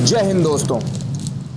जय हिंद दोस्तों।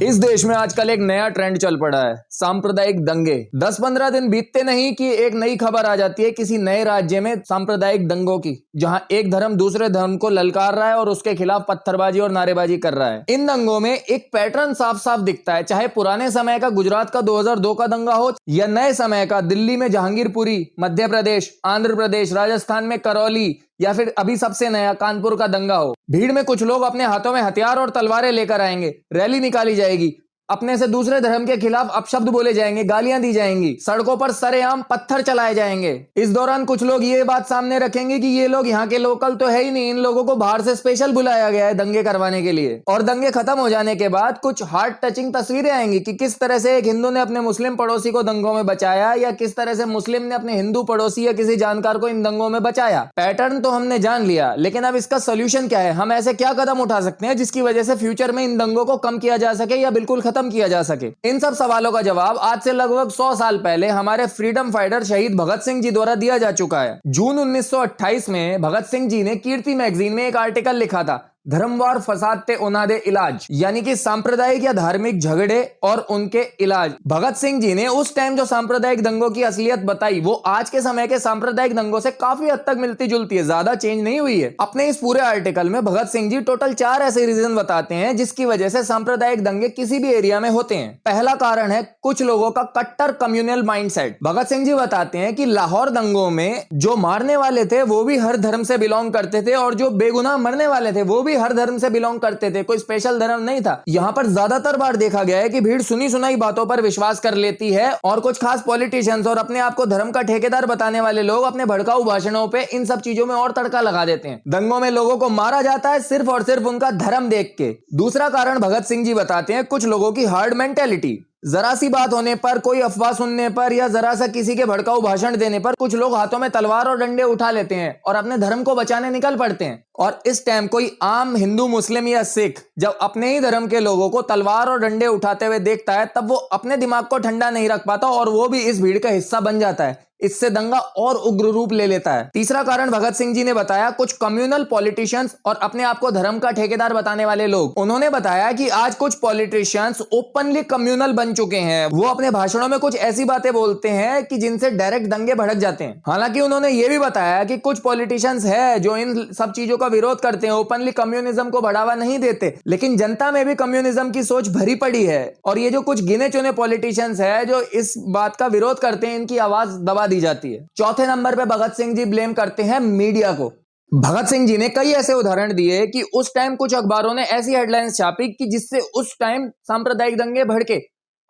इस देश में आजकल एक नया ट्रेंड चल पड़ा है, सांप्रदायिक दंगे। 10-15 दिन बीतते नहीं कि एक नई खबर आ जाती है किसी नए राज्य में सांप्रदायिक दंगों की, जहां एक धर्म दूसरे धर्म को ललकार रहा है और उसके खिलाफ पत्थरबाजी और नारेबाजी कर रहा है। इन दंगों में एक पैटर्न साफ साफ दिखता है, चाहे पुराने समय का गुजरात का 2002 का दंगा हो या नए समय का दिल्ली में जहांगीरपुरी, मध्य प्रदेश, आंध्र प्रदेश, राजस्थान में करौली या फिर अभी सबसे नया कानपुर का दंगा हो। भीड़ में कुछ लोग अपने हाथों में हथियार और तलवारें लेकर आएंगे, रैली निकाली जाएगी, अपने से दूसरे धर्म के खिलाफ अपशब्द बोले जाएंगे, गालियां दी जाएंगी, सड़कों पर सरेआम पत्थर चलाए जाएंगे। इस दौरान कुछ लोग ये बात सामने रखेंगे कि ये लोग यहाँ के लोकल तो है ही नहीं, इन लोगों को बाहर से स्पेशल बुलाया गया है दंगे करवाने के लिए। और दंगे खत्म हो जाने के बाद कुछ हार्ट टचिंग तस्वीरें आएंगी कि किस तरह से एक हिंदू ने अपने मुस्लिम पड़ोसी को दंगों में बचाया, या किस तरह से मुस्लिम ने अपने हिंदू पड़ोसी या किसी जानकार को इन दंगों में बचाया। पैटर्न तो हमने जान लिया, लेकिन अब इसका सोल्यूशन क्या है? हम ऐसे क्या कदम उठा सकते हैं जिसकी वजह से फ्यूचर में इन दंगों को कम किया जा सके या बिल्कुल खत्म किया जा सके? इन सब सवालों का जवाब आज से लगभग 100 साल पहले हमारे फ्रीडम फाइटर शहीद भगत सिंह जी द्वारा दिया जा चुका है। जून 1928 में भगत सिंह जी ने कीर्ति मैगजीन में एक आर्टिकल लिखा था, धर्मवार फसाद ते उनादे इलाज, यानी कि सांप्रदायिक या धार्मिक झगड़े और उनके इलाज। भगत सिंह जी ने उस टाइम जो सांप्रदायिक दंगों की असलियत बताई वो आज के समय के सांप्रदायिक दंगों से काफी हद तक मिलती जुलती है, ज्यादा चेंज नहीं हुई है। अपने इस पूरे आर्टिकल में भगत सिंह जी टोटल 4 ऐसे रीजन बताते हैं जिसकी वजह से सांप्रदायिक दंगे किसी भी एरिया में होते हैं। पहला कारण है कुछ लोगों का कट्टर कम्युनल माइंडसेट। भगत सिंह जी बताते हैं कि लाहौर दंगों में जो मारने वाले थे वो भी हर धर्म से बिलोंग करते थे और जो बेगुनाह मरने वाले थे वो भी हर धर्म से बिलोंग करते थे, कोई स्पेशल धर्म नहीं था। यहां पर ज्यादातर बार देखा गया है कि भीड़ सुनी सुनाई बातों पर विश्वास कर लेती है और कुछ खास पॉलिटिशियंस और अपने आप को धर्म का ठेकेदार बताने वाले लोग अपने भड़काऊ भाषणों पे इन सब चीजों में और तड़का लगा देते हैं। दंगों में लोगों को मारा जाता है सिर्फ और सिर्फ उनका धर्म देख के। दूसरा कारण भगत सिंह जी बताते हैं कुछ लोगों की हार्ड मेंटेलिटी। जरा सी बात होने पर, कोई अफवाह सुनने पर या जरा सा किसी के भड़काऊ भाषण देने पर कुछ लोग हाथों में तलवार और डंडे उठा लेते हैं और अपने धर्म को बचाने निकल पड़ते हैं। और इस टाइम कोई आम हिंदू, मुस्लिम या सिख जब अपने ही धर्म के लोगों को तलवार और डंडे उठाते हुए देखता है तब वो अपने दिमाग को ठंडा नहीं रख पाता और वो भी इस भीड़ का हिस्सा बन जाता है। इससे दंगा और उग्र रूप ले लेता है। तीसरा कारण भगत सिंह जी ने बताया कुछ कम्युनल पॉलिटिशियंस और अपने आप को धर्म का ठेकेदार बताने वाले लोग। उन्होंने बताया कि आज कुछ पॉलिटिशियंस ओपनली कम्युनल बन चुके हैं। वो अपने भाषणों में कुछ ऐसी बातें बोलते हैं कि जिनसे डायरेक्ट दंगे भड़क जाते हैं। हालांकि उन्होंने ये भी बताया कि कुछ पॉलिटिशियंस है जो इन सब चीजों का विरोध करते हैं, ओपनली कम्युनिज्म को बढ़ावा नहीं देते, लेकिन जनता में भी कम्युनिज्म की सोच भरी पड़ी है। और ये जो कुछ गिने चुने पॉलिटिशियंस है जो इस बात का विरोध करते हैं, इनकी आवाज दबा दी जाती है। चौथे नंबर पे भगत सिंह जी ब्लेम करते हैं मीडिया को। भगत सिंह जी ने कई ऐसे उदाहरण दिए कि उस टाइम कुछ अखबारों ने ऐसी हेडलाइंस छापी कि जिससे उस टाइम सांप्रदायिक दंगे भड़के,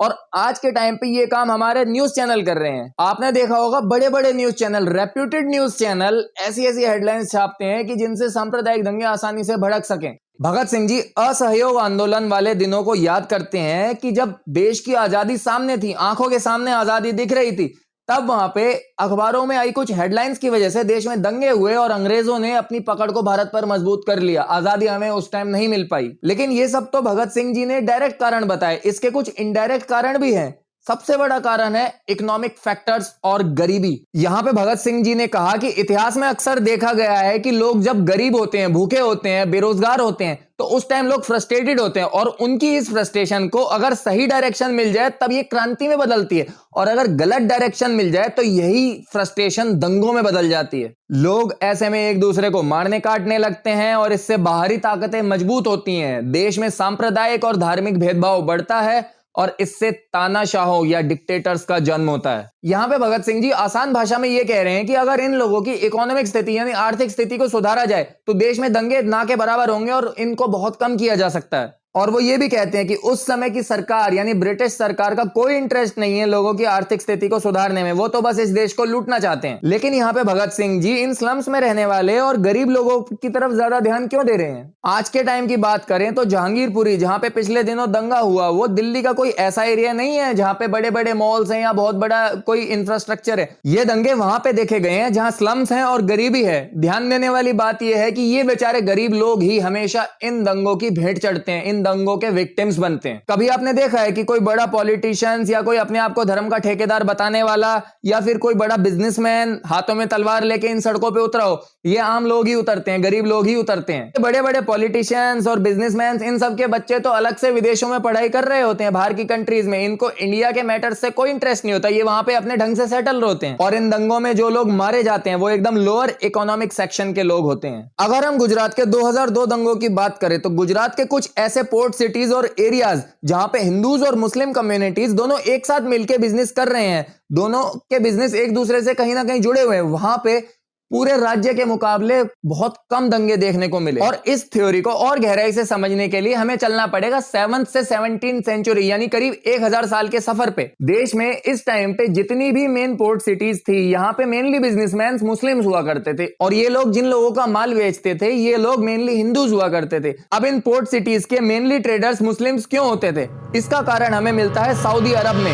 और आज के टाइम पे ये काम हमारे न्यूज चैनल कर रहे हैं। आपने देखा होगा बड़े बड़े news channel, reputed news channel ऐसी ऐसी हेडलाइंस छापते हैं कि जिनसे सांप्रदायिक दंगे आसानी से भड़क सकें। भगत सिंह जी असहयोग आंदोलन वाले दिनों को याद करते हैं कि जब देश की आजादी सामने थी, आंखों के सामने आजादी दिख रही थी, तब वहां पे अखबारों में आई कुछ हेडलाइंस की वजह से देश में दंगे हुए और अंग्रेजों ने अपनी पकड़ को भारत पर मजबूत कर लिया। आजादी हमें उस टाइम नहीं मिल पाई। लेकिन ये सब तो भगत सिंह जी ने डायरेक्ट कारण बताए, इसके कुछ इनडायरेक्ट कारण भी हैं। सबसे बड़ा कारण है इकोनॉमिक फैक्टर्स और गरीबी। यहां पे भगत सिंह जी ने कहा कि इतिहास में अक्सर देखा गया है कि लोग जब गरीब होते हैं, भूखे होते हैं, बेरोजगार होते हैं, तो उस टाइम लोग फ्रस्ट्रेटेड होते हैं और उनकी इस फ्रस्ट्रेशन को अगर सही डायरेक्शन मिल जाए तब ये क्रांति में बदलती है, और अगर गलत डायरेक्शन मिल जाए तो यही फ्रस्ट्रेशन दंगों में बदल जाती है। लोग ऐसे में एक दूसरे को मारने काटने लगते हैं और इससे बाहरी ताकतें मजबूत होती हैं। देश में सांप्रदायिक और धार्मिक भेदभाव बढ़ता है और इससे तानाशाहों या डिक्टेटर्स का जन्म होता है। यहां पे भगत सिंह जी आसान भाषा में ये कह रहे हैं कि अगर इन लोगों की इकोनॉमिक स्थिति यानी आर्थिक स्थिति को सुधारा जाए तो देश में दंगे ना के बराबर होंगे और इनको बहुत कम किया जा सकता है। और वो ये भी कहते हैं कि उस समय की सरकार यानी ब्रिटिश सरकार का कोई इंटरेस्ट नहीं है लोगों की आर्थिक स्थिति को सुधारने में, वो तो बस इस देश को लूटना चाहते हैं। लेकिन यहाँ पे भगत सिंह जी इन स्लम्स में रहने वाले और गरीब लोगों की तरफ ज्यादा ध्यान क्यों दे रहे हैं? आज के टाइम की बात करें तो जहांगीरपुरी, जहां पे पिछले दिनों दंगा हुआ, वो दिल्ली का कोई ऐसा एरिया नहीं है जहां पे बड़े बड़े मॉल्स हैं या बहुत बड़ा कोई इंफ्रास्ट्रक्चर है। ये दंगे वहां पे देखे गए हैं जहां स्लम्स हैं और गरीबी है। ध्यान देने वाली बात यह है कि ये बेचारे गरीब लोग ही हमेशा इन दंगों की भेंट चढ़ते हैं, इन दंगों के विक्टिम्स बनते हैं। कभी आपने देखा है कि कोई बड़ा पॉलिटिशियंस या कोई अपने आप को धर्म का ठेकेदार बताने वाला या फिर कोई बड़ा बिजनेसमैन हाथों में तलवार लेके इन सड़कों पे उतरा हो? ये आम लोग ही उतरते हैं, गरीब लोग ही उतरते हैं। बड़े बड़े पॉलिटिशियंस और बिजनेसमैन इन सब के बच्चे तो अलग से विदेशों में पढ़ाई कर रहे होते हैं, बाहर की कंट्रीज में। इनको इंडिया के मैटर्स से कोई इंटरेस्ट नहीं होता, ये वहां पे अपने ढंग से सेटल होते हैं। और इन दंगों में जो लोग मारे जाते हैं वो एकदम लोअर इकोनॉमिक सेक्शन के लोग होते हैं। अगर हम गुजरात के 2002 दंगों की बात करें तो गुजरात के कुछ ऐसे पोर्ट सिटीज और एरियाज जहां पे हिंदूज और मुस्लिम कम्युनिटीज दोनों एक साथ मिलकर बिजनेस कर रहे हैं, दोनों के बिजनेस एक दूसरे से कहीं ना कहीं जुड़े हुए हैं, वहां पे पूरे राज्य के मुकाबले बहुत कम दंगे देखने को मिले। और इस थ्योरी को और गहराई से समझने के लिए हमें चलना पड़ेगा 7th से 17th सेंचुरी यानी करीब 1000 साल के सफर पे। देश में इस टाइम पे जितनी भी मेन पोर्ट सिटीज थी, यहाँ पे मेनली बिजनेसमैन मुस्लिम्स हुआ करते थे और ये लोग जिन लोगों का माल बेचते थे ये लोग मेनली हिंदूज हुआ करते थे। अब इन पोर्ट सिटीज के मेनली ट्रेडर्स मुस्लिम्स क्यों होते थे? इसका कारण हमें मिलता है सऊदी अरब में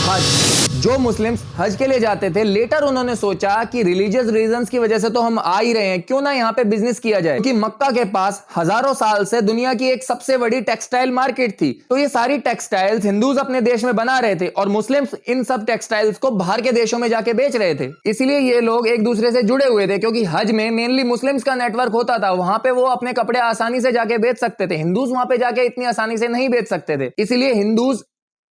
हज। जो मुस्लिम्स हज के लिए जाते थे, लेटर उन्होंने सोचा कि रिलीजियस रीजंस की वजह से तो हम आ ही रहे हैं, क्यों ना यहाँ पे बिजनेस किया जाए, क्योंकि मक्का के पास हजारों साल से दुनिया की एक सबसे बड़ी टेक्सटाइल मार्केट थी। तो ये सारी टेक्सटाइल्स हिंदूज अपने देश में बना रहे थे और मुस्लिम्स इन सब टेक्सटाइल्स को बाहर के देशों में जाके बेच रहे थे। इसलिए ये लोग एक दूसरे से जुड़े हुए थे, क्योंकि हज में मेनली मुस्लिम्स का नेटवर्क होता था, वहां पे वो अपने कपड़े आसानी से जाके बेच सकते थे। हिंदूज वहां पे जाके इतनी आसानी से नहीं बेच सकते थे, इसलिए हिंदूज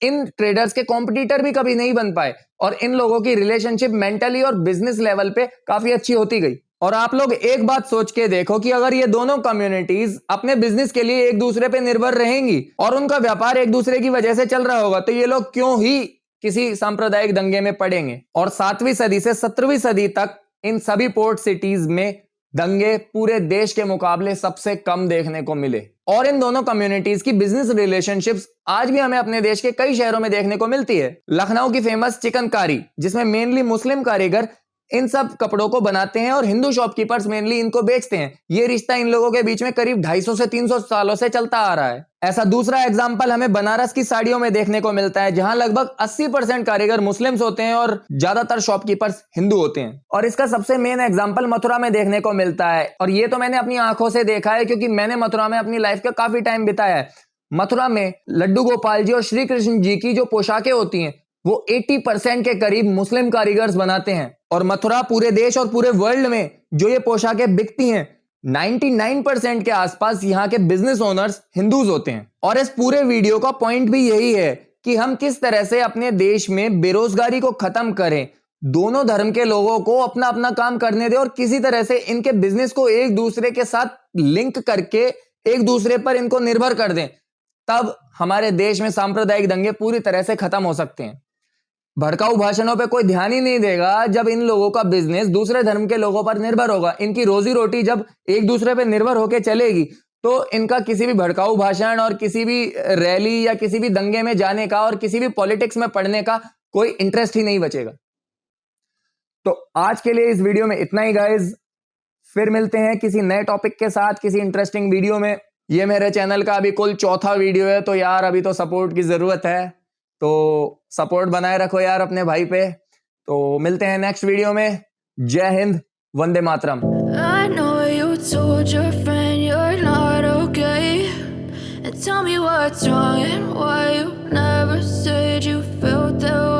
इन ट्रेडर्स के कॉम्पिटिटर भी कभी नहीं बन पाए और इन लोगों की रिलेशनशिप मेंटली और बिजनेस लेवल पे काफी अच्छी होती गई। और आप लोग एक बात सोच के देखो कि अगर ये दोनों कम्युनिटीज अपने बिजनेस के लिए एक दूसरे पे निर्भर रहेंगी और उनका व्यापार एक दूसरे की वजह से चल रहा होगा, तो ये लोग क्यों ही किसी सांप्रदायिक दंगे में पड़ेंगे। और 7वीं सदी से 17वीं सदी तक इन सभी पोर्ट सिटीज में दंगे पूरे देश के मुकाबले सबसे कम देखने को मिले। और इन दोनों कम्युनिटीज की बिजनेस रिलेशनशिप्स आज भी हमें अपने देश के कई शहरों में देखने को मिलती है। लखनऊ की फेमस चिकनकारी, जिसमें मेनली मुस्लिम कारीगर इन सब कपड़ों को बनाते हैं और हिंदू शॉपकीपर्स मेनली इनको बेचते हैं। ये रिश्ता इन लोगों के बीच में करीब 250 से 300 सालों से चलता आ रहा है। ऐसा दूसरा एग्जाम्पल हमें बनारस की साड़ियों में देखने को मिलता है, जहां लगभग 80% कारीगर मुस्लिम्स होते हैं और ज्यादातर शॉपकीपर्स हिंदू होते हैं। और इसका सबसे मेन एग्जाम्पल मथुरा में देखने को मिलता है, और ये तो मैंने अपनी आंखों से देखा है क्योंकि मैंने मथुरा में अपनी लाइफ का काफी टाइम बिताया है। मथुरा में लड्डू गोपाल जी और श्री कृष्ण जी की जो पोशाकें होती हैं वो 80% के करीब मुस्लिम कारीगर्स बनाते हैं। और मथुरा पूरे देश और पूरे वर्ल्ड में जो ये पोशाकें बिकती हैं 99% के आसपास यहाँ के बिजनेस ओनर्स हिंदूज होते हैं। और इस पूरे वीडियो का पॉइंट भी यही है कि हम किस तरह से अपने देश में बेरोजगारी को खत्म करें, दोनों धर्म के लोगों को अपना अपना काम करने दें और किसी तरह से इनके बिजनेस को एक दूसरे के साथ लिंक करके एक दूसरे पर इनको निर्भर कर दें। तब हमारे देश में सांप्रदायिक दंगे पूरी तरह से खत्म हो सकते हैं। भड़काऊ भाषणों पे कोई ध्यान ही नहीं देगा जब इन लोगों का बिजनेस दूसरे धर्म के लोगों पर निर्भर होगा। इनकी रोजी रोटी जब एक दूसरे पे निर्भर होकर चलेगी तो इनका किसी भी भड़काऊ भाषण और किसी भी रैली या किसी भी दंगे में जाने का और किसी भी पॉलिटिक्स में पढ़ने का कोई इंटरेस्ट ही नहीं बचेगा। तो आज के लिए इस वीडियो में इतना ही गाइज, फिर मिलते हैं किसी नए टॉपिक के साथ किसी इंटरेस्टिंग वीडियो में। ये मेरे चैनल का अभी कुल 4था वीडियो है, तो यार अभी तो सपोर्ट की जरूरत है, तो सपोर्ट बनाए रखो यार अपने भाई पे। तो मिलते हैं नेक्स्ट वीडियो में। जय Hind, Vande Mataram. I know you told your friend you're not okay, and tell me what's wrong and why you never said you felt that way.